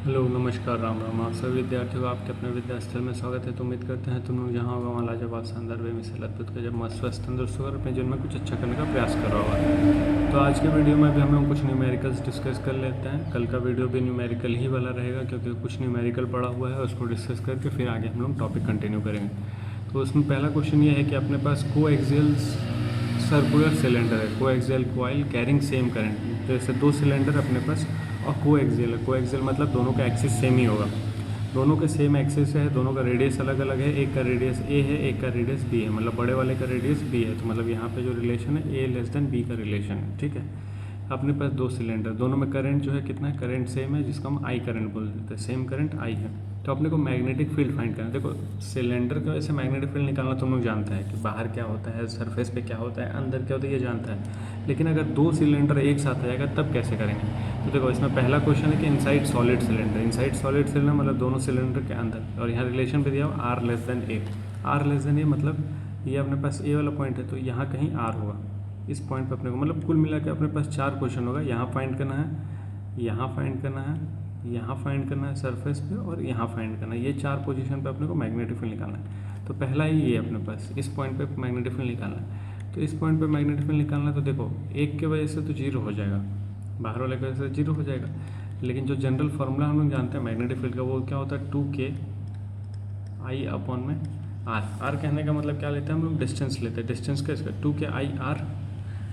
Hello नमस्कार राम राम। आप सभी विद्यार्थियों का आपके अपने विद्यास्थल में स्वागत है। तो उम्मीद करते हैं तुम लोग जहाँ होगा वहाँ लाजवाब शानदार बेमिसाल अद्भुत का जब मस्त स्वस्थ तंदुरुस्त होकर अपने जीवन में कुछ अच्छा करने का प्रयास कर रहा होगा। तो आज के वीडियो में भी हम लोग कुछ न्यूमेरिकल्स डिस्कस कर लेते हैं। कल का वीडियो भी न्यूमेरिकल ही वाला रहेगा क्योंकि कुछ न्यूमेरिकल पड़ा हुआ है, उसको डिस्कस करके फिर आगे हम लोग टॉपिक कंटिन्यू करेंगे। तो उसमें पहला क्वेश्चन ये है कि अपने पास कोएक्सियल सर्कुलर सिलेंडर है, coaxial coil carrying same current. जैसे दो सिलेंडर अपने पास और कोएक्सियल है। कोएक्सियल मतलब दोनों का एक्सिस सेम ही होगा, दोनों के सेम एक्सिस है, दोनों का रेडियस अलग अलग है। एक का रेडियस ए है, एक का रेडियस बी है, मतलब बड़े वाले का रेडियस बी है। तो मतलब यहाँ पे जो रिलेशन है ए लेस देन बी का रिलेशन है। ठीक है, अपने पास दो सिलेंडर, दोनों में करंट जो है कितना है, करंट सेम है, जिसको हम आई करंट बोल देते हैं। सेम करंट आई है। तो अपने को मैग्नेटिक फील्ड फाइंड करना है। देखो सिलेंडर की वजह से मैग्नेटिक फील्ड निकालना तुम लोग जानता है कि बाहर क्या होता है, सरफेस पे क्या होता है, अंदर क्या होता है, ये जानता है। लेकिन अगर दो सिलेंडर एक साथ आ जाएगा तब कैसे करेंगे। तो देखो इसमें पहला क्वेश्चन है कि inside solid cylinder. Inside solid cylinder मतलब दोनों सिलेंडर के अंदर, और यहाँ रिलेशन पे दिया हो R less than A. R less than A मतलब ये अपने पास ए वाला पॉइंट है तो यहाँ कहीं आर होगा। इस पॉइंट पे अपने को मतलब कुल मिला के अपने पास चार क्वेश्चन होगा। यहाँ फाइंड करना है, यहाँ फाइंड करना है, यहाँ फाइंड करना है सरफेस पे, और यहाँ फाइंड करना है। ये चार पोजीशन पे अपने को मैग्नेटिक फील्ड निकालना है। तो पहला ही ये अपने पास इस पॉइंट पे मैग्नेटिक फील्ड निकालना है। तो इस पॉइंट पे मैग्नेटिक फील्ड निकालना है तो देखो एक के वजह से तो जीरो हो जाएगा, बाहर वाले की वजह से जीरो हो जाएगा। लेकिन जो जनरल फार्मूला हम लोग जानते हैं मैग्नेटिक फील्ड का वो क्या होता है, 2k आई अपॉन में आर। आर कहने का मतलब क्या लेते हैं हम लोग, डिस्टेंस लेते हैं। डिस्टेंस का square 2k I R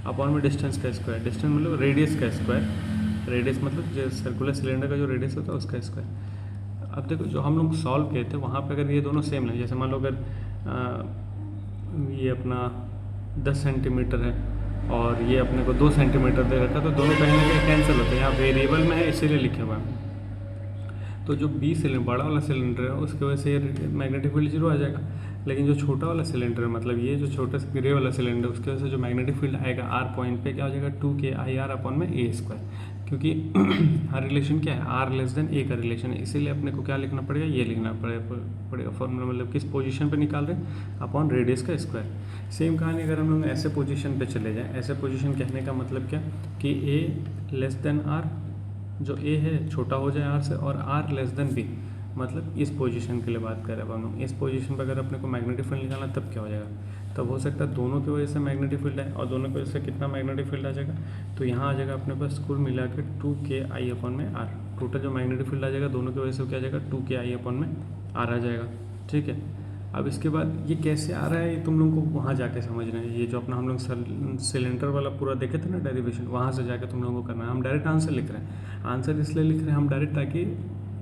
upon में डिस्टेंस का स्क्वायर। डिस्टेंस मतलब रेडियस का स्क्वायर, रेडियस मतलब जो सर्कुलर सिलेंडर का जो रेडियस होता है उसका स्क्वायर। अब देखो जो हम लोग सॉल्व किए थे वहाँ पे अगर ये दोनों सेम है, जैसे मान लो अगर ये अपना 10 सेंटीमीटर है और ये अपने को 2 सेंटीमीटर दे रखा, तो दोनों कहीं ना कहीं कैंसिल होते हैं। यहाँ वेरिएबल में है इसीलिए लिखे हुआ है। तो जो बी सिलेंडर बड़ा वाला सिलेंडर है उसकी वजह से ये मैग्नेटिक फील्ड जीरो आ जाएगा। लेकिन जो छोटा वाला सिलेंडर है मतलब ये जो छोटा ग्रे वाला सिलेंडर, उसकी वजह से जो मैग्नेटिक फील्ड आएगा आर पॉइंट पे क्या हो जाएगा, 2k आई आर अपॉन में ए स्क्वायर। क्योंकि हर रिलेशन क्या है, आर लेस देन ए का रिलेशन है, इसीलिए अपने को क्या लिखना पड़ेगा, ये लिखना पड़ेगा फॉर्मूला। मतलब किस पोजीशन पे निकाल रहे हैं, अपॉन रेडियस का स्क्वायर। सेम कहानी अगर हम लोग ऐसे पोजीशन पे चले जाएं, ऐसे पोजीशन कहने का मतलब क्या कि ए लेस देन आर, जो ए है छोटा हो जाए आर से, और आर लेस देन बी, मतलब इस पोजीशन के लिए बात कर रहे हैं हम लोग। इस पोजीशन पर अगर अपने को मैग्नेटिक फील्ड निकालना तब क्या हो जाएगा, तब हो सकता है दोनों की वजह से मैग्नेटिक फील्ड है, और दोनों की वजह से कितना मैग्नेटिक फील्ड आ जाएगा, तो यहाँ आ जाएगा अपने पास कुल मिला के 2k आई अपॉन में आर। टोटल जो मैग्नेटिक फील्ड आ जाएगा दोनों की वजह से क्या आ जाएगा, 2k आई अपॉन में आर आ जाएगा। ठीक है, अब इसके बाद ये कैसे आ रहा है ये तुम लोगों को वहाँ जाके समझना है। ये जो अपना हम लोग सिलेंडर वाला पूरा देखे थे ना डेरिवेशन, वहाँ से जाके तुम लोगों को करना है। हम डायरेक्ट आंसर लिख रहे हैं, आंसर इसलिए लिख रहे हैं हम डायरेक्ट ताकि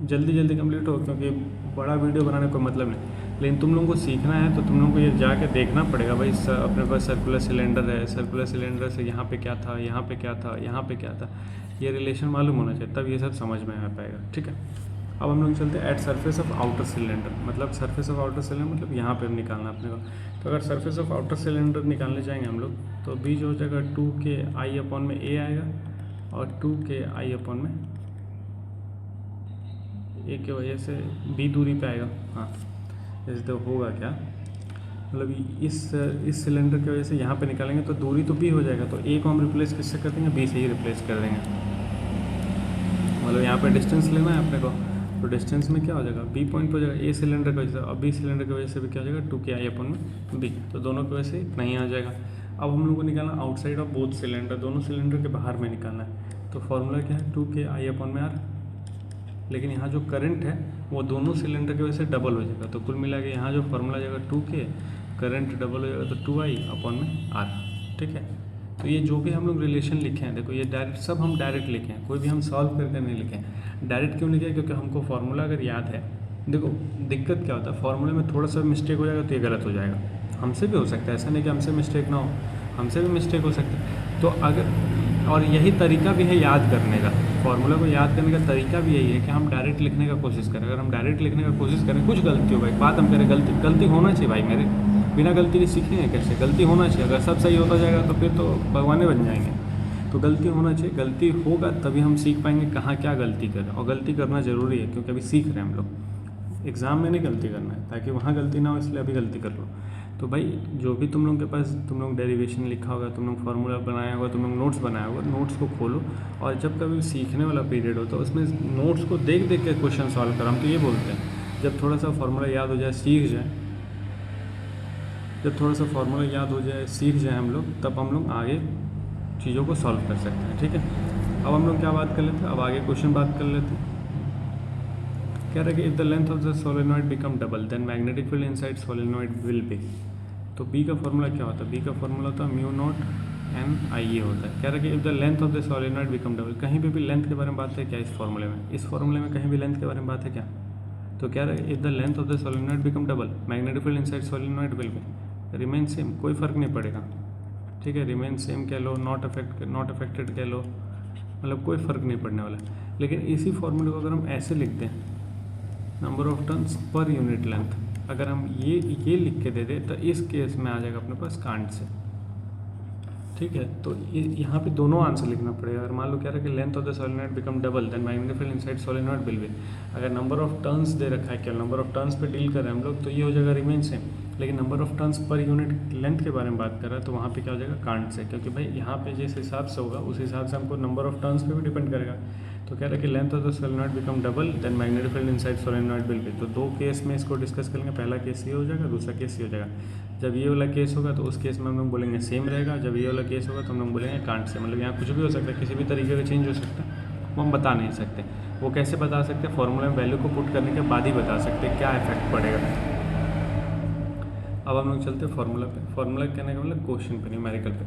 जल्दी जल्दी कंप्लीट हो, क्योंकि बड़ा वीडियो बनाने का कोई मतलब नहीं। लेकिन तुम लोगों को सीखना है तो तुम लोगों को ये जाके देखना पड़ेगा। भाई अपने पास सर्कुलर सिलेंडर है, सर्कुलर सिलेंडर से यहाँ पे क्या था, यहाँ पे क्या था, यहाँ पे क्या था, ये रिलेशन मालूम होना चाहिए, तब ये सब समझ में आ पाएगा। ठीक है, अब हम लोग चलते हैं at surface of outer cylinder. मतलब सरफेस ऑफ आउटर सिलेंडर मतलब यहाँ पे निकालना अपने को। तो अगर सरफेस ऑफ आउटर सिलेंडर निकालने जाएंगे हम लोग तो बी जो हो जाएगा 2k आई अपॉन में ए आएगा, और 2k आई अपॉन में ए की वजह से बी दूरी पे आएगा। हाँ, जैसे तो होगा क्या, मतलब इस सिलेंडर की वजह से यहाँ पे निकालेंगे तो दूरी तो बी हो जाएगा, तो ए को हम रिप्लेस किससे कर देंगे, बी से ही रिप्लेस कर देंगे। मतलब यहाँ पे डिस्टेंस लेना है अपने को, तो डिस्टेंस में क्या हो जाएगा, बी पॉइंट पर हो जाएगा ए सिलेंडर की वजह से, और बी सिलेंडर की वजह से भी क्या हो जाएगा 2k आई अपन में बी। तो दोनों की वजह से इतना ही आ जाएगा। अब हम लोग को निकालना आउटसाइड ऑफ बोथ सिलेंडर, दोनों सिलेंडर के बाहर में निकालना है। तो फॉर्मूला क्या है, 2k आई अपन में आर। लेकिन यहाँ जो करंट है वो दोनों सिलेंडर की वजह से डबल हो जाएगा, तो कुल मिला के यहाँ जो फॉर्मूला जाएगा 2k, करंट डबल हो जाएगा तो 2i अपॉन में आर। ठीक है, तो ये जो भी हम लोग रिलेशन लिखे हैं, देखो ये डायरेक्ट सब हम डायरेक्ट लिखे हैं, कोई भी हम सॉल्व करके नहीं लिखे हैं। डायरेक्ट क्यों लिखे, क्योंकि हमको फार्मूला अगर याद है। देखो दिक्कत क्या होता है, फार्मूले में थोड़ा सा मिस्टेक हो जाएगा तो ये गलत हो जाएगा। हमसे भी हो सकता है, ऐसा नहीं कि हमसे मिस्टेक ना हो, हमसे भी मिस्टेक हो सकता है। तो अगर, और यही तरीका भी है याद करने का, फार्मूला को याद करने का तरीका भी यही है कि हम डायरेक्ट लिखने का कोशिश करें। अगर हम डायरेक्ट लिखने का कोशिश करें, कुछ गलती हो भाई, बात हम करें, गलती होना चाहिए भाई मेरे, बिना गलती के सीखेंगे कैसे, गलती होना चाहिए। अगर सब सही होता जाएगा तो फिर तो भगवान बन जाएंगे। तो गलती होना चाहिए, गलती होगा तभी हम सीख पाएंगे कहाँ क्या गलती करें, और गलती करना ज़रूरी है क्योंकि अभी सीख रहे हैं हम लोग। एग्ज़ाम में नहीं गलती करना है, ताकि वहाँ गलती ना हो, इसलिए अभी गलती कर लो। तो भाई जो भी तुम लोग के पास तुम लोग डेरिवेशन लिखा होगा, तुम लोग फार्मूला बनाया होगा, तुम लोग नोट्स बनाया होगा, नोट्स को खोलो और जब कभी सीखने वाला पीरियड हो तो उसमें नोट्स को देख देख के क्वेश्चन सॉल्व करो। हम तो ये बोलते हैं जब थोड़ा सा फार्मूला याद हो जाए, सीख जाए, जब थोड़ा सा फार्मूला याद हो जाए, सीख जाए हम लोग, तब हम लोग आगे चीज़ों को सॉल्व कर सकते हैं। ठीक है, अब हम लोग क्या बात कर लेते हैं, अब आगे क्वेश्चन बात कर लेते हैं। कह रहा है कि if the length of the solenoid become double then magnetic field inside solenoid will be. तो बी का फॉर्मूला क्या होता है, बी का फॉर्मूला होता है mu naught N I A होता है। कह रहा है कि if the length of the solenoid become double, कहीं पे भी लेंथ के बारे में बात है क्या इस फॉर्मूले में, इस फॉर्मूले में कहीं भी लेंथ के बारे में बात है क्या। तो कह रहा है if the length of the solenoid become double magnetic field inside solenoid will be remain same, कोई फ़र्क नहीं पड़ेगा। ठीक है, रिमेन सेम कह लो, नॉट अफेक्टेड कह लो, मतलब कोई फ़र्क नहीं पड़ने वाला। लेकिन इसी फॉर्मूले को अगर हम ऐसे लिखते हैं number of turns per unit length, अगर हम ये लिख के दे दें तो इस केस में आ जाएगा अपने पास कांट से। ठीक है, तो यहाँ पे दोनों आंसर लिखना पड़ेगा। अगर मान लो क्या रहा है कि length of the solenoid become double then magnetic field inside solenoid will be, अगर नंबर ऑफ टर्न्स दे रखा है, केवल नंबर ऑफ टर्न्स पे डील कर रहे हैं हम लोग, तो ये हो जाएगा रिमेन सेम। लेकिन number of turns per unit length के बारे में बात कर रहा है तो वहाँ पे क्या हो जाएगा कांट से, क्योंकि भाई यहाँ पे जिस हिसाब से होगा उस हिसाब से हमको नंबर ऑफ टर्न्स पे भी डिपेंड करेगा। तो कह रहा है कि length of the solenoid become double then magnetic field inside solenoid will be. तो दो केस में इसको डिस्कस करेंगे, पहला केस ये हो जाएगा, दूसरा केस ये हो जाएगा। जब ये वाला केस होगा तो उस केस में हम लोग बोलेंगे सेम रहेगा, जब ये वाला केस होगा तो हम लोग बोलेंगे कांट से। मतलब यहाँ कुछ भी हो सकता है, किसी भी तरीके का चेंज हो सकता है, वो हम बता नहीं सकते। वो कैसे बता सकते हैं, फॉर्मूला में वैल्यू को पुट करने के बाद ही बता सकते हैं क्या इफेक्ट पड़ेगा। अब हम लोग चलते हैं फार्मूला पे। फार्मूला कहने का मतलब क्वेश्चन पे, न्यूमेरिकल पे।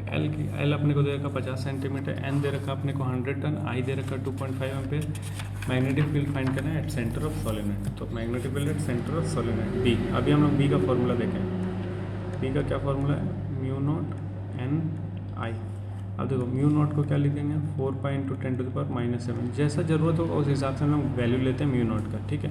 एल अपने को दे रखा 50 सेंटीमीटर, एन दे रखा अपने को 100 टन, आई दे रखा 2.5 एम्पेयर। मैग्नेटिक फील्ड फाइंड करना है एट सेंटर ऑफ सोलेनॉइड। तो magnetic field at centre of solenoid B. अभी हम लोग बी का फॉर्मूला देखें। बी का क्या फॉर्मूला है, म्यू नॉट एन आई। अब देखो म्यू नॉट को क्या लिखेंगे, 4 पाई इंटू 10⁻⁻7। जैसा ज़रूरत होगा उस हिसाब से हम लोग वैल्यू लेते हैं म्यू नॉट का। ठीक है,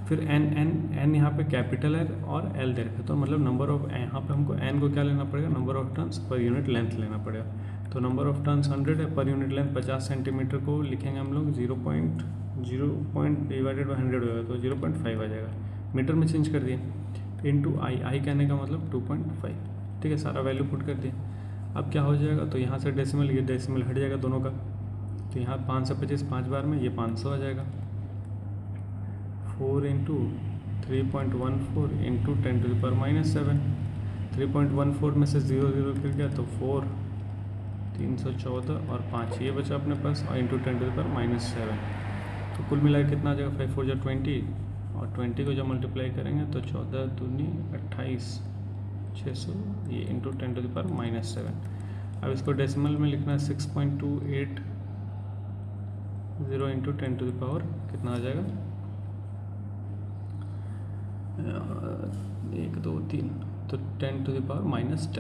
फिर एन यहाँ पे कैपिटल है और एल दे रखा, तो मतलब नंबर ऑफ, यहाँ पे हमको एन को क्या लेना पड़ेगा, number of turns per unit length लेना पड़ेगा। तो नंबर ऑफ टर्न्स 100 है, पर यूनिट लेंथ 50 सेंटीमीटर को लिखेंगे हम लोग 0.0 डिवाइडेड बाई 100 होगा तो 0.5 आ जाएगा। मीटर में चेंज कर दिए, इंटू आई कहने का मतलब 2.5। ठीक है, सारा वैल्यू पुट कर दिए। अब क्या हो जाएगा, तो यहाँ से डेसिमल, ये डेसिमल हट जाएगा दोनों का, तो यहाँ 5 से 25 5 बार में ये 500 आ जाएगा। 4 इंटू 3.14 इंटू 10⁻⁻7। 3.14 में से 0 0 गिर गया तो 4, 314 और 5 ये बचा अपने पास, और इंटू 10⁻⁻7। तो कुल मिला कितना आ जाएगा, 5 4 जा 20, और 20 को जब मल्टीप्लाई करेंगे तो 14 दूनी 28, 600, ये इंटू 10⁻⁻7। अब इसको डेसिमल में लिखना है 6.280 इंटू 10⁻, कितना आ जाएगा, 1 2 3, तो 10⁻⁻10।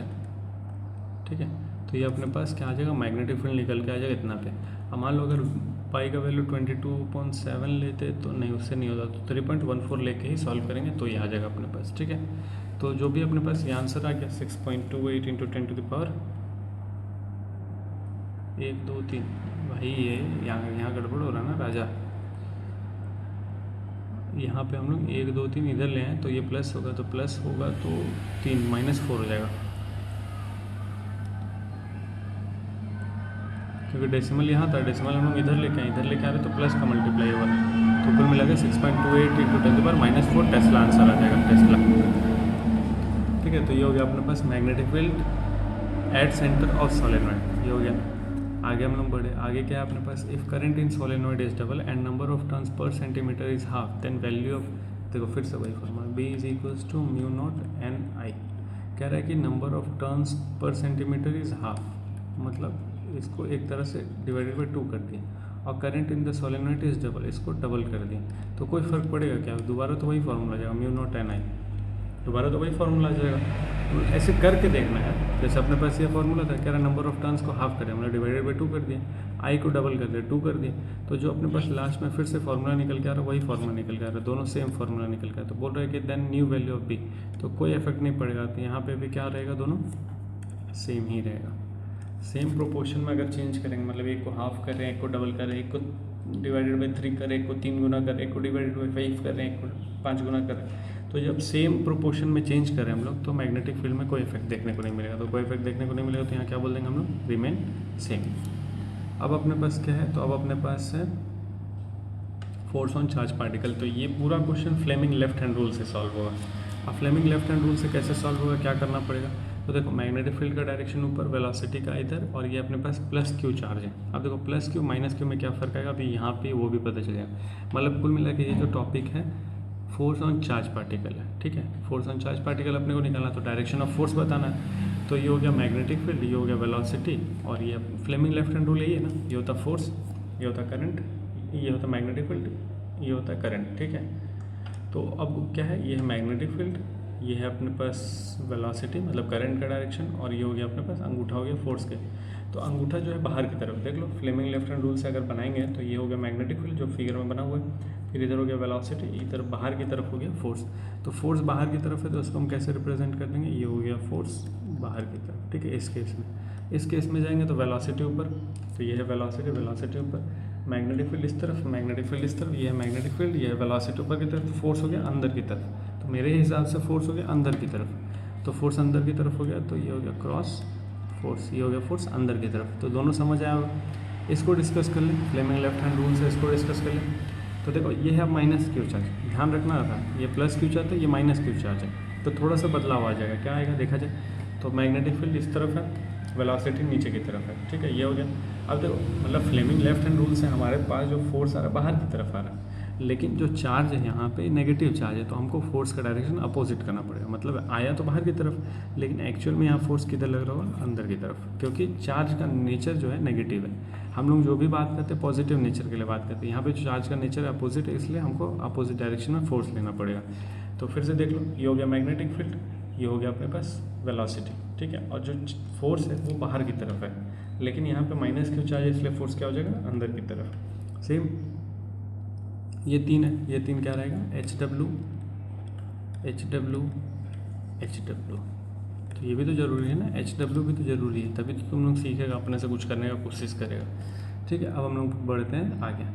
ठीक है, तो ये अपने पास क्या आ जाएगा, मैग्नेटिक फील्ड निकल के आ जाएगा इतना पे। अब मान लो अगर पाई का वैल्यू 22.7 लेते तो नहीं, उससे नहीं होता, तो 3.14 लेके ही सॉल्व करेंगे तो ये आ जाएगा अपने पास। ठीक है, तो जो भी अपने पास ये आंसर आ गया 6.28 इंटू 10⁻, 1 2 3। भाई ये यहाँ गड़बड़ हो रहा है ना राजा, यहाँ पे हम लोग 1 2 3 इधर ले आए तो ये प्लस होगा, तो प्लस होगा तो 3 -4 हो जाएगा, क्योंकि डेसिमल यहाँ था, डेसिमल हम लोग इधर लेके आए, इधर लेके आ रहे तो प्लस का मल्टीप्लाई होगा, तो कुल मिला के 6.28 इंटू 10⁻⁻4 टेस्ला आंसर आ जाएगा, टेस्ला। ठीक है, तो ये हो गया अपने पास magnetic field at centre of solenoid, ये हो गया। आगे हम लोग बढ़े, आगे क्या है अपने पास, if current in solenoid is double and number of turns per centimetre is half then value of, देखो फिर से वही formula, B is equals to mu naught N I. कह रहा है कि number of turns per centimetre is half, मतलब इसको एक तरह से डिवाइडेड बाई 2 कर दिए, और current in the solenoid is double, इसको डबल कर दिए, तो कोई फ़र्क पड़ेगा क्या, दोबारा तो वही फॉर्मूला जाएगा, म्यू नॉट एन आई, दोबारा तो वही फार्मूला आ जाएगा। तो ऐसे करके देखना है, जैसे अपने पास ये फार्मूला था, कह रहा नंबर ऑफ टर्न्स को हाफ करें, हमने डिवाइडेड बाई 2 कर दिए, आई को डबल कर दिया 2 कर दिए, तो जो अपने पास लास्ट में फिर से फार्मूला निकल के आ रहा है वही फार्मूला निकल के आ रहा है, दोनों सेम फार्मूला निकल के आ रहा है। तो बोल रहे हैं कि then new value of B, तो कोई इफेक्ट नहीं पड़ेगा, तो यहाँ पे भी क्या रहेगा, दोनों सेम ही रहेगा। सेम प्रोपोर्शन में अगर चेंज करेंगे, मतलब एक को हाफ कर रहे हैं, एक को डबल कर रहे हैं, एक को डिवाइडेड बाई 3 करें, एक को 3 गुना करें, एक को डिवाइडेड बाई 5 करें, एक को 5 गुना करें, तो जब सेम प्रोपोर्शन में चेंज करें हम लोग तो मैग्नेटिक फील्ड में कोई इफेक्ट देखने को नहीं मिलेगा। तो कोई इफेक्ट देखने को नहीं मिलेगा तो यहाँ क्या बोल देंगे हम लोग, रिमेन सेम। अब अपने पास क्या है, तो अब अपने पास है फोर्स ऑन चार्ज पार्टिकल। तो ये पूरा question Fleming left hand rule से सॉल्व होगा। अब फ्लेमिंग लेफ्ट हैंड रूल से कैसे सॉल्व होगा, क्या करना पड़ेगा, तो देखो मैग्नेटिक फील्ड का डायरेक्शन ऊपर, वेलोसिटी का इधर, और ये अपने पास प्लस क्यू चार्ज है। अब देखो प्लस क्यू माइनस क्यू में क्या फ़र्क आएगा, अभी यहाँ पे वो भी पता चल जाएगा। मतलब कुल मिला के ये जो टॉपिक है फोर्स ऑन चार्ज पार्टिकल है, ठीक है। फोर्स ऑन चार्ज पार्टिकल अपने को निकालना, तो डायरेक्शन ऑफ फोर्स बताना है। तो ये हो गया मैग्नेटिक फील्ड, ये हो गया वेलोसिटी, और ये फ्लेमिंग लेफ्ट हैंड रूल यही है ना, ये होता फोर्स, ये होता करंट, ये होता मैग्नेटिक फील्ड, ये होता है करंट, ठीक है। तो अब क्या है, ये है मैग्नेटिक फील्ड, ये है अपने पास वेलोसिटी मतलब करंट का डायरेक्शन, और ये हो गया अपने पास अंगूठा हो गया फोर्स के। तो अंगूठा जो है बाहर की तरफ, देख लो फ्लेमिंग लेफ्ट हैंड रूल से अगर बनाएंगे तो ये हो गया मैग्नेटिक फील्ड जो फिगर में बना हुआ है, फिर इधर हो गया वेलोसिटी, इधर बाहर की तरफ हो गया फोर्स। तो फोर्स बाहर की तरफ है तो उसको हम कैसे रिप्रेजेंट कर देंगे, ये हो गया फोर्स बाहर की तरफ, ठीक है। इस केस में, इस केस में जाएंगे तो वेलोसिटी ऊपर, तो ये है वेलोसिटी, वेलोसिटी ऊपर, मैग्नेटिक फील्ड इस तरफ, मैग्नेटिक फील्ड इस तरफ, ये है मैग्नेटिक फील्ड, ये है वेलोसिटी ऊपर की तरफ, फोर्स हो गया अंदर की तरफ। तो मेरे हिसाब से फोर्स हो गया अंदर की तरफ, तो फोर्स अंदर की तरफ हो गया, तो ये हो गया क्रॉस फोर्स, ये हो गया फोर्स अंदर की तरफ। तो दोनों समझ आया होगा। इसको डिस्कस कर लें, फ्लेमिंग लेफ्ट हैंड रूल से इसको डिस्कस कर लें। तो देखो ये है माइनस क्यू चार्ज, ध्यान रखना था, ये प्लस क्यू चार्ज है, ये माइनस क्यू चार्ज है, तो थोड़ा सा बदलाव आ जाएगा। क्या आएगा देखा जाए, तो मैग्नेटिक फील्ड इस तरफ है, वेलोसिटी नीचे की तरफ है, ठीक है, ये हो गया। अब देखो मतलब फ्लेमिंग लेफ्ट हैंड रूल से हमारे पास जो फोर्स आ रहा है बाहर की तरफ आ रहा है, लेकिन जो चार्ज है यहाँ पे नेगेटिव चार्ज है, तो हमको फोर्स का डायरेक्शन अपोजिट करना पड़ेगा। मतलब आया तो बाहर की तरफ, लेकिन एक्चुअल में यहाँ फोर्स किधर लग रहा होगा, अंदर की तरफ, क्योंकि चार्ज का नेचर जो है नेगेटिव है। हम लोग जो भी बात करते हैं पॉजिटिव नेचर के लिए बात करते हैं, यहाँ पे जो चार्ज का नेचर है अपोजिट है, इसलिए हमको अपोजिट डायरेक्शन में फोर्स लेना पड़ेगा। तो फिर से देख लो, ये हो गया मैग्नेटिक फील्ड, ये हो गया अपने पास वेलोसिटी, ठीक है, और जो फोर्स है वो बाहर की तरफ है, लेकिन यहाँ पे माइनस क्यू चार्ज है, इसलिए फोर्स क्या हो जाएगा, अंदर की तरफ। सेम ये तीन है, ये तीन क्या रहेगा, H W H W H W. तो ये भी तो ज़रूरी है ना, एच डब्ल्यू भी तो ज़रूरी है, तभी तो तुम लोग सीखेगा, अपने से कुछ करने का कोशिश करेगा, ठीक है। अब हम लोग बढ़ते हैं आगे।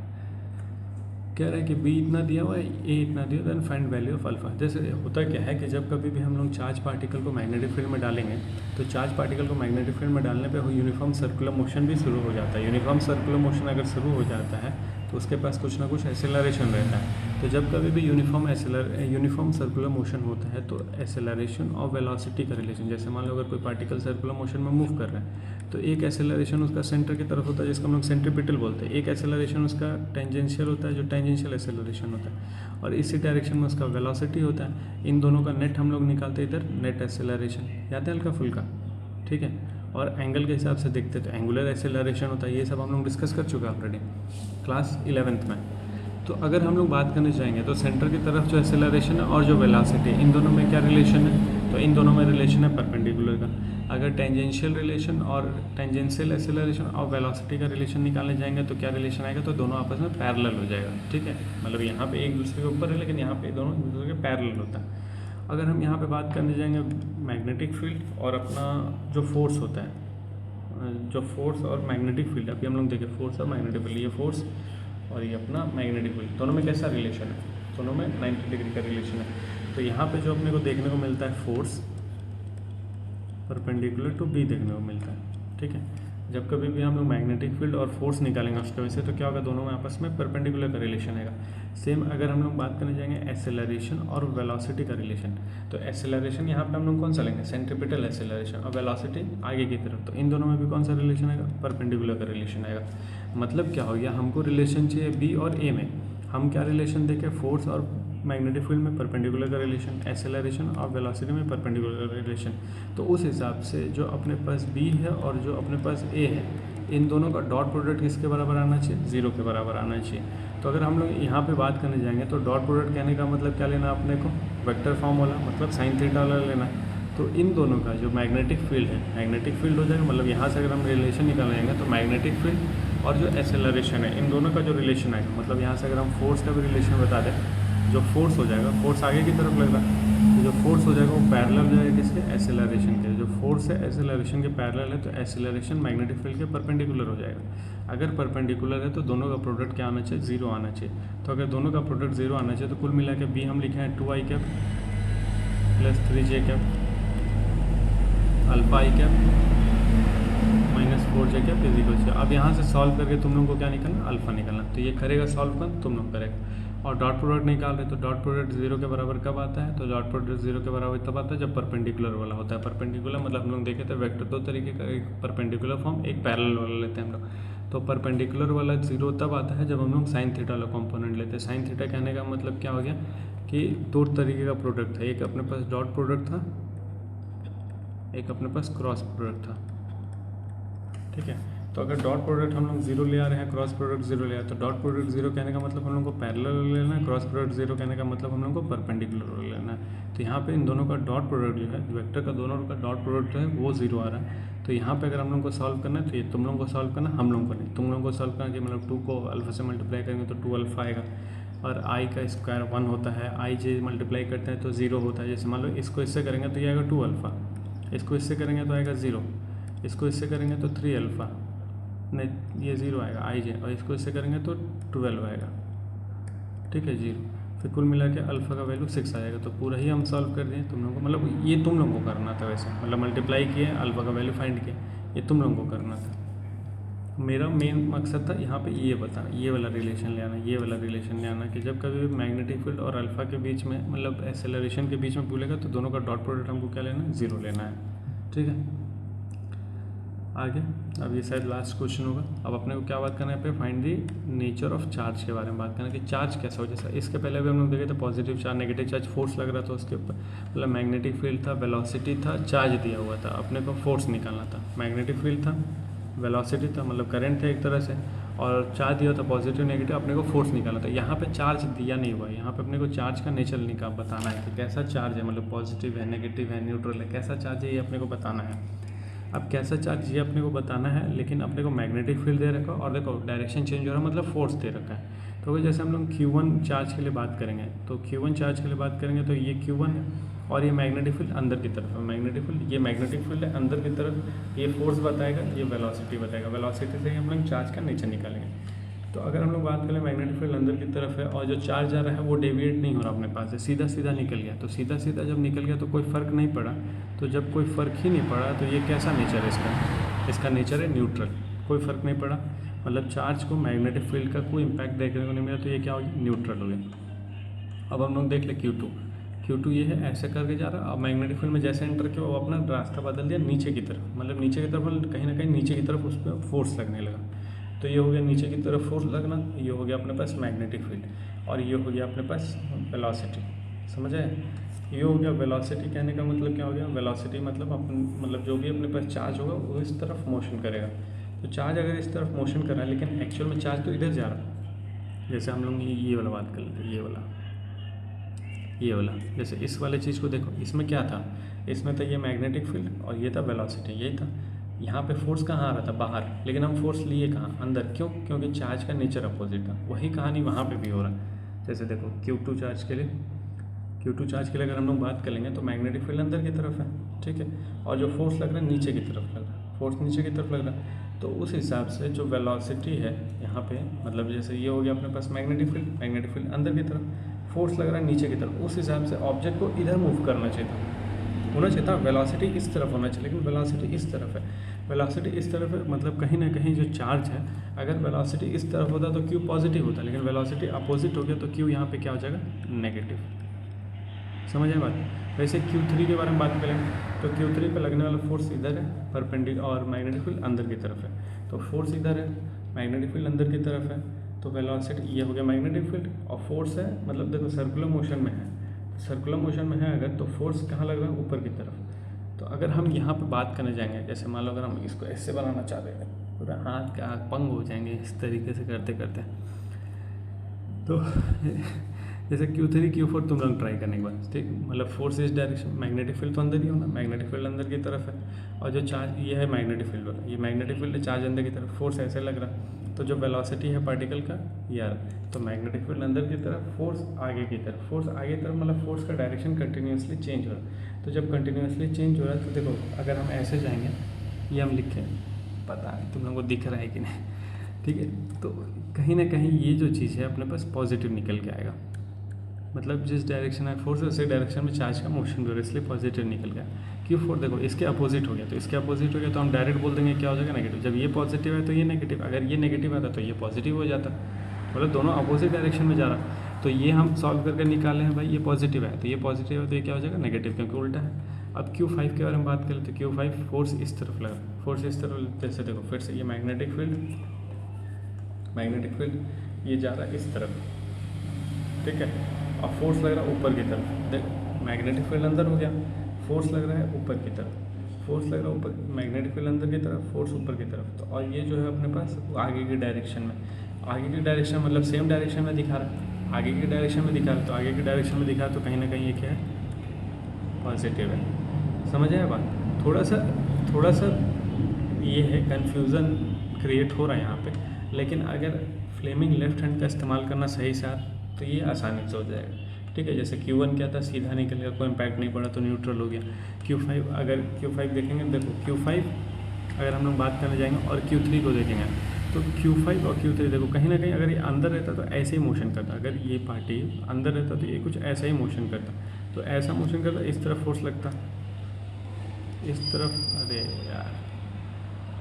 कह रहा है कि बी इतना दिया हुआ है, ए इतना दिया, then find value of alpha. जैसे होता क्या है कि जब कभी भी हम लोग चार्ज पार्टिकल को मैग्नेटिक फील्ड में डालेंगे, तो चार्ज पार्टिकल को मैग्नेटिक फील्ड में डालने पे यूनिफॉर्म सर्कुलर मोशन भी शुरू हो जाता है। यूनिफॉर्म सर्कुलर मोशन अगर शुरू हो जाता है तो उसके पास कुछ ना कुछ एक्सेलरेशन रहता है। तो जब कभी भी यूनिफॉर्म सर्कुलर मोशन होता है तो एक्सेलरेशन और वेलोसिटी का रिलेशन, जैसे मान लो अगर कोई पार्टिकल सर्कुलर मोशन में मूव कर रहा है तो एक एक्सेलरेशन उसका सेंटर की तरफ होता है जिसको हम लोग सेंट्रीपिटल बोलते हैं, एक एक्सेलरेशन उसका टेंजेंशियल होता है जो टेंजेंशियल एक्सेलरेशन होता है, और इसी डायरेक्शन में उसका वेलोसिटी होता है। इन दोनों का नेट हम लोग निकालते हैं इधर, नेट एक्सेलरेशन, याद है हल्का फुल्का, ठीक है। और एंगल के हिसाब से देखते तो एंगुलर एक्सेलरेशन होता है, ये सब हम लोग डिस्कस कर चुके हैं ऑलरेडी क्लास 11th में। तो अगर हम लोग बात करने जाएंगे तो सेंटर की तरफ जो एक्सेलरेशन है और जो वेलोसिटी, इन दोनों में क्या रिलेशन है, तो इन दोनों में रिलेशन है परपेंडिकुलर का। अगर टेंजेंशियल रिलेशन और टेंजेंशियल एक्सेलरेशन और वेलोसिटी का रिलेशन निकालने जाएंगे तो क्या रिलेशन आएगा, तो दोनों आपस में पैरेलल हो जाएगा, ठीक है। मतलब यहाँ पे एक दूसरे के ऊपर है, लेकिन यहाँ पे दोनों एक दूसरे के पैरेलल होता है। अगर हम यहाँ पे बात करने जाएंगे मैग्नेटिक फील्ड और अपना जो फोर्स होता है, जो फोर्स और मैग्नेटिक फील्ड, अभी हम लोग देखें फोर्स और मैग्नेटिक फील्ड, ये फोर्स और ये अपना मैग्नेटिक फील्ड, दोनों में कैसा रिलेशन है, दोनों में 90 डिग्री का रिलेशन है। तो यहाँ पे जो अपने को देखने को मिलता है फोर्स परपेंडिकुलर टू बी देखने को मिलता है, ठीक है। जब कभी भी हम लोग मैग्नेटिक फील्ड और फोर्स निकालेंगे उसके वजह से तो क्या होगा, दोनों में आपस में परपेंडिकुलर का रिलेशन आएगा। सेम अगर हम लोग बात करने जाएंगे एक्सेलरेशन और वेलोसिटी का रिलेशन, तो एक्सेलरेशन यहाँ पे हम लोग कौन सा लेंगे, सेंट्रीपिटल एक्सेलरेशन, और वेलोसिटी आगे की तरफ, तो इन दोनों में भी कौन सा रिलेशन आएगा, परपेंडिकुलर का रिलेशन आएगा। मतलब क्या हो गया, हमको रिलेशन चाहिए बी और ए में, हम क्या रिलेशन देखें, फोर्स और मैग्नेटिक फील्ड में परपेंडिकुलर का रिलेशन, एक्सेलरेशन और वेलोसिटी में परपेंडिकुलर का रिलेशन। तो उस हिसाब से जो अपने पास बी है और जो अपने पास ए है, इन दोनों का डॉट प्रोडक्ट किसके बराबर आना चाहिए, 0 के बराबर आना चाहिए। तो अगर हम लोग यहाँ पे बात करने जाएंगे तो डॉट प्रोडक्ट कहने का मतलब क्या लेना अपने को, वेक्टर फॉर्म वाला, मतलब साइन थीटा वाला लेना। तो इन दोनों का जो मैग्नेटिक फील्ड है, मैग्नेटिक फील्ड हो जाएगा, मतलब यहाँ से अगर हम रिलेशन निकाल जाएंगे तो मैग्नेटिक फील्ड और जो एक्सेलरेशन है इन दोनों का जो रिलेशन आएगा, मतलब यहाँ से अगर हम फोर्स का भी रिलेशन बता दें, जो फोर्स हो जाएगा, फोर्स आगे की तरफ लग रहा है, तो जो फोर्स हो जाएगा वो पैरेलल हो जाएगा किसके, एक्सेलरेशन के। जो फोर्स है एक्सेलरेशन के पैरेलल है तो एक्सेलरेशन मैग्नेटिक फील्ड के परपेंडिकुलर हो जाएगा। अगर परपेंडिकुलर है तो दोनों का प्रोडक्ट क्या आना चाहिए, 0 आना चाहिए। तो अगर दोनों का प्रोडक्ट 0 आना चाहिए तो कुल मिला के बी हम लिखे हैं 2i cap plus 3j cap alpha i cap minus 4j cap is equal to. अब यहाँ से सॉल्व करके तुम लोग को क्या निकलना, अल्फा निकलना। तो ये करेगा सॉल्व कर, तुम लोग करेगा। और डॉट प्रोडक्ट निकाल रहे तो डॉट प्रोडक्ट 0 के बराबर कब आता है, तो डॉट प्रोडक्ट 0 के बराबर तब आता है जब परपेंडिकुलर वाला होता है। परपेंडिकुलर मतलब हम लोग देखे थे वेक्टर दो तरीके का, एक परपेंडिकुलर फॉर्म, एक पैरेलल वाला लेते हैं हम लोग। तो परपेंडिकुलर वाला 0 तब आता है जब हम लोग साइन थीटा वाला कॉम्पोनेंट लेते हैं। साइन थीटा कहने का मतलब क्या हो गया कि दो तरीके का प्रोडक्ट था, एक अपने पास डॉट प्रोडक्ट था, एक अपने पास क्रॉस प्रोडक्ट था, ठीक है। तो अगर डॉट प्रोडक्ट हम लोग 0 ले आ रहे हैं, क्रॉस प्रोडक्ट 0 ले आए, तो डॉट प्रोडक्ट 0 कहने का मतलब हम लोग को पैरेलल लेना है, क्रॉस प्रोडक्ट 0 कहने का मतलब हम लोग को परपेंडिकुलर लेना है। तो यहाँ पे इन दोनों का डॉट प्रोडक्ट जो है, वेक्टर का दोनों का डॉट प्रोडक्ट जो है वो 0 आ रहा है। तो यहाँ पे अगर हम लोग को सॉल्व करना है तो ये तुम लोगों को सॉल्व करना, हम लोगों को नहीं, तुम लोगों को सॉल्व करना कि मतलब 2 को अल्फा से मल्टीप्लाई करेंगे तो 2 अल्फा आएगा, और आई का स्क्वायर 1 होता है, आई जे मल्टीप्लाई करते हैं तो 0 होता है। जैसे मान लो इसको इससे करेंगे तो ये आएगा 2 अल्फा, इसको इससे करेंगे तो आएगा 0, इसको इससे करेंगे तो 3 अल्फा, नहीं ये 0 आएगा आई जे, और इसको इससे करेंगे तो 12 आएगा, ठीक है 0। फिर कुल मिला के अल्फ़ा का वैल्यू 6 आएगा। तो पूरा ही हम सॉल्व कर दिए तुम लोगों को, मतलब ये तुम लोगों को करना था वैसे, मतलब मल्टीप्लाई किए अल्फ़ा का वैल्यू फाइंड किए, ये तुम लोगों को करना था। मेरा मेन मकसद था यहाँ पे ये बताना, ये वाला रिलेशन ले आना, ये वाला रिलेशन ले आना कि जब कभी भी मैग्नेटिक फील्ड और अल्फ़ा के बीच में, मतलब एक्सेलरेशन के बीच में बोलेगा तो दोनों का डॉट प्रोडक्ट हमको क्या लेना है, 0 लेना है, ठीक है। आगे अब ये शायद लास्ट क्वेश्चन होगा। अब अपने को क्या बात करना है पे, find the nature of charge के बारे में बात करना कि चार्ज कैसा हो। जैसा इसके पहले भी हम लोग देखे थे positive charge, negative charge, force लग रहा था उसके ऊपर, मतलब मैग्नेटिक फील्ड था, वेलोसिटी था, चार्ज दिया हुआ था, अपने को फोर्स निकालना था। मैग्नेटिक फील्ड था, वेलोसिटी था मतलब करंट था एक तरह से, और चार्ज दिया था पॉजिटिव नेगेटिव, अपने को फोर्स निकालना था। यहाँ पे चार्ज दिया नहीं हुआ है, यहाँ पे अपने को चार्ज का नेचर निकाल बताना है कि कैसा चार्ज है, मतलब पॉजिटिव है, नेगेटिव है, न्यूट्रल है, कैसा चार्ज है ये अपने को बताना है। अब कैसा चार्ज ये अपने को बताना है, लेकिन अपने को मैग्नेटिक फील्ड दे रखा है और देखो डायरेक्शन चेंज हो रहा है, मतलब फोर्स दे रखा है। तो जैसे हम लोग Q1 चार्ज के लिए बात करेंगे, तो Q1 चार्ज के लिए बात करेंगे तो ये Q1 है, और ये मैग्नेटिक फील्ड अंदर की तरफ है, मैग्नेटिक फील्ड, ये मैग्नेटिक फील्ड है अंदर की तरफ, ये फोर्स बताएगा, ये वेलोसिटी बताएगा। वेलोसिटी से ही हम लोग चार्ज का नेचर निकालेंगे। तो अगर हम लोग बात करें मैग्नेटिक फील्ड अंदर की तरफ है और जो चार्ज आ रहा है वो डेविएट नहीं हो रहा अपने पास से, सीधा सीधा निकल गया। तो सीधा सीधा जब निकल गया तो कोई फ़र्क नहीं पड़ा। तो जब कोई फ़र्क ही नहीं पड़ा तो ये कैसा नेचर है इसका, इसका नेचर है न्यूट्रल, कोई फ़र्क नहीं पड़ा, मतलब चार्ज को मैग्नेटिक फील्ड का कोई इम्पैक्ट देखने को नहीं मिला, तो ये क्या हो गया, न्यूट्रल हो गया। अब हम लोग देख ले Q2 ये है ऐसे करके जा रहा है। अब मैग्नेटिक फील्ड में जैसे एंटर किया वो अपना रास्ता बदल दिया नीचे की तरफ, मतलब नीचे की तरफ, मतलब कहीं ना कहीं नीचे की तरफ उस पर फोर्स लगने लगा। तो ये हो गया नीचे की तरफ फोर्स लगना, ये हो गया अपने पास मैग्नेटिक फील्ड, और ये हो गया अपने पास वेलोसिटी, समझ आए। ये हो गया वेलोसिटी, कहने का मतलब क्या हो गया, वेलोसिटी मतलब मतलब जो भी अपने पास चार्ज होगा वो इस तरफ मोशन करेगा। तो चार्ज अगर इस तरफ मोशन कर रहा है लेकिन एक्चुअल में चार्ज तो इधर जा रहा है। जैसे हम लोग ये वाला बात कर लेते हैं, ये वाला जैसे इस वाले चीज़ को देखो, इसमें क्या था, इसमें था ये मैग्नेटिक फील्ड और ये था वेलोसिटी, यही था। यहाँ पे फोर्स कहाँ आ रहा था, बाहर, लेकिन हम फोर्स लिए कहाँ, अंदर। क्यों, क्योंकि चार्ज का नेचर अपोजिट था। वही कहानी वहाँ पे भी हो रहा है। जैसे देखो Q2 चार्ज के लिए अगर हम लोग बात करेंगे तो मैग्नेटिक फील्ड अंदर की तरफ है, ठीक है, और जो फोर्स लग रहा है नीचे की तरफ लग रहा है, फोर्स नीचे की तरफ लग रहा है। तो उस हिसाब से जो वेलोसिटी है यहाँ पे, मतलब जैसे ये हो गया अपने पास मैग्नेटिक फील्ड अंदर की तरफ, फोर्स लग रहा है नीचे की तरफ, उस हिसाब से ऑब्जेक्ट को इधर मूव करना चाहिए था, वेलोसिटी इस तरफ होना चाहिए, लेकिन वेलोसिटी इस तरफ है। वेलोसिटी इस तरफ है मतलब कहीं ना कहीं जो चार्ज है, अगर वेलोसिटी इस तरफ होता तो Q पॉजिटिव होता, लेकिन वेलोसिटी अपोजिट हो गया तो Q यहाँ पे क्या हो जाएगा, नेगेटिव। समझ आए बात। वैसे Q3 के बारे में बात करें तो Q3 पे लगने वाला फोर्स इधर है परपेंडिकुलर, और मैग्नेटिक फील्ड अंदर की तरफ है। तो फोर्स इधर है, मैग्नेटिक फील्ड अंदर की तरफ है, तो वेलोसिटी ये हो गया मैग्नेटिक फील्ड, और फोर्स है, मतलब देखो सर्कुलर मोशन में है, सर्कुलर मोशन में है अगर, तो फोर्स कहाँ लग रहा है, ऊपर की तरफ। तो अगर हम यहाँ पे बात करने जाएंगे, जैसे मान लो अगर हम इसको ऐसे बनाना चाह रहे हैं, पूरा हाथ का पंग हो जाएंगे इस तरीके से करते करते। तो जैसे Q3 Q4 तुम लोग ट्राई करने के बाद, ठीक, मतलब फोर्स इस डायरेक्शन, मैग्नेटिक फील्ड तो अंदर ही होना, मैग्नेटिक फील्ड अंदर की तरफ है, और जो चार्ज ये है मैग्नेटिक फील्ड वाला, ये मैग्नेटिक फील्ड है, चार्ज अंदर की तरफ, फोर्स ऐसे लग रहा। तो जो वेलोसिटी है पार्टिकल का यार, तो मैग्नेटिक फील्ड अंदर की तरफ, फोर्स आगे की तरफ, फोर्स आगे की तरफ, मतलब फोर्स का डायरेक्शन कंटिन्यूसली चेंज हो रहा है। तो जब कंटिन्यूसली चेंज हो रहा है तो देखो अगर हम ऐसे जाएंगे, ये हम लिखें, पता है तुम लोगों को दिख रहा है कि नहीं, ठीक है। तो कहीं ना कहीं ये जो चीज़ है अपने पास पॉजिटिव निकल के आएगा, मतलब जिस डायरेक्शन में फोर्स है उसी डायरेक्शन में चार्ज का मोशन भी हो रहा है, इसलिए पॉजिटिव निकल गया। Q4 देखो इसके अपोजिट हो गया, तो इसके अपोजिट हो गया तो हम डायरेक्ट बोल देंगे क्या हो जाएगा, नेगेटिव। जब ये पॉजिटिव है तो ये नेगेटिव, अगर ये नेगेटिव आता तो ये पॉजिटिव हो जाता, मतलब दोनों अपोजिट डायरेक्शन में जा रहा। तो ये हम सॉल्व करके निकाले हैं भाई, ये पॉजिटिव है तो ये पॉजिटिव है तो ये क्या हो जाएगा, नेगेटिव, क्योंकि उल्टा है। अब Q5 के बारे में बात करें तो Q5 फोर्स इस तरफ लगा, फोर्स इस तरफ, जैसे देखो फिर से ये मैग्नेटिक फील्ड ये जा रहा है इस तरफ, ठीक है, और फोर्स लग रहा है ऊपर की तरफ। देखो मैग्नेटिक फील्ड अंदर हो गया, फोर्स लग रहा है ऊपर की तरफ, फोर्स लग रहा है ऊपर, मैग्नेटिक फील्ड अंदर की तरफ, फोर्स ऊपर की तरफ। तो और ये जो है अपने पास आगे की डायरेक्शन में, आगे की डायरेक्शन मतलब सेम डायरेक्शन में दिखा रहा है, आगे की डायरेक्शन में दिखा रहा है, तो आगे की डायरेक्शन में दिखा तो कहीं ना कहीं ये क्या है, पॉजिटिव है। समझ आया बात? थोड़ा सा ये है कन्फ्यूज़न क्रिएट हो रहा है यहाँ पे, लेकिन अगर फ्लेमिंग लेफ्ट हैंड का इस्तेमाल करना सही से तो ये आसानी से हो जाएगा, ठीक है। जैसे Q1 क्या था, सीधा निकलेगा, कोई इम्पैक्ट नहीं पड़ा तो न्यूट्रल हो गया। Q5 अगर Q5 देखेंगे, देखो Q5 अगर हम लोग बात करने जाएंगे और Q3 को देखेंगे तो Q5 और Q3 देखो कहीं ना कहीं अगर ये अंदर रहता तो ऐसे ही मोशन करता, अगर ये पार्टी अंदर रहता तो ये कुछ ऐसा ही मोशन करता, तो ऐसा मोशन करता, इस तरफ फोर्स लगता, इस तरफ, अरे यार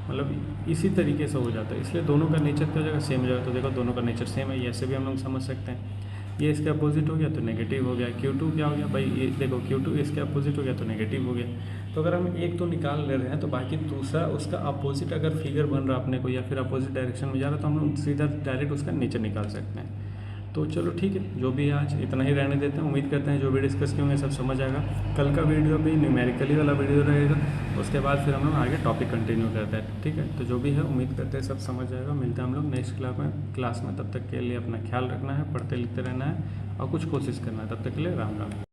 मतलब इसी तरीके से हो जाता है, इसलिए दोनों का नेचर क्या हो जाएगा, सेम हो जाएगा। तो देखो दोनों का नेचर सेम है, ये ऐसे भी हम लोग समझ सकते हैं। ये इसके अपोजिट हो गया तो नेगेटिव हो गया। Q2 क्या हो गया भाई, ये देखो Q2 इसके अपोजिट हो गया तो नेगेटिव हो गया। तो अगर हम एक तो निकाल ले रहे हैं तो बाकी दूसरा उसका अपोजिट अगर फिगर बन रहा अपने को या फिर अपोजिट डायरेक्शन में जा रहा है तो हम लोग सीधा डायरेक्ट उसका नेचर निकाल सकते हैं। तो चलो ठीक है, जो भी आज इतना ही रहने देते हैं। उम्मीद करते हैं जो भी डिस्कस किए होंगे सब समझ आएगा। कल का वीडियो भी न्यूमेरिकली वाला वीडियो रहेगा, उसके बाद फिर हम लोग आगे टॉपिक कंटिन्यू करते हैं, ठीक है। तो जो भी है उम्मीद करते हैं सब समझ आएगा। मिलते हैं हम लोग नेक्स्ट क्लास में, तब तक के लिए अपना ख्याल रखना है, पढ़ते लिखते रहना है और कुछ कोशिश करना है। तब तक के लिए राम राम।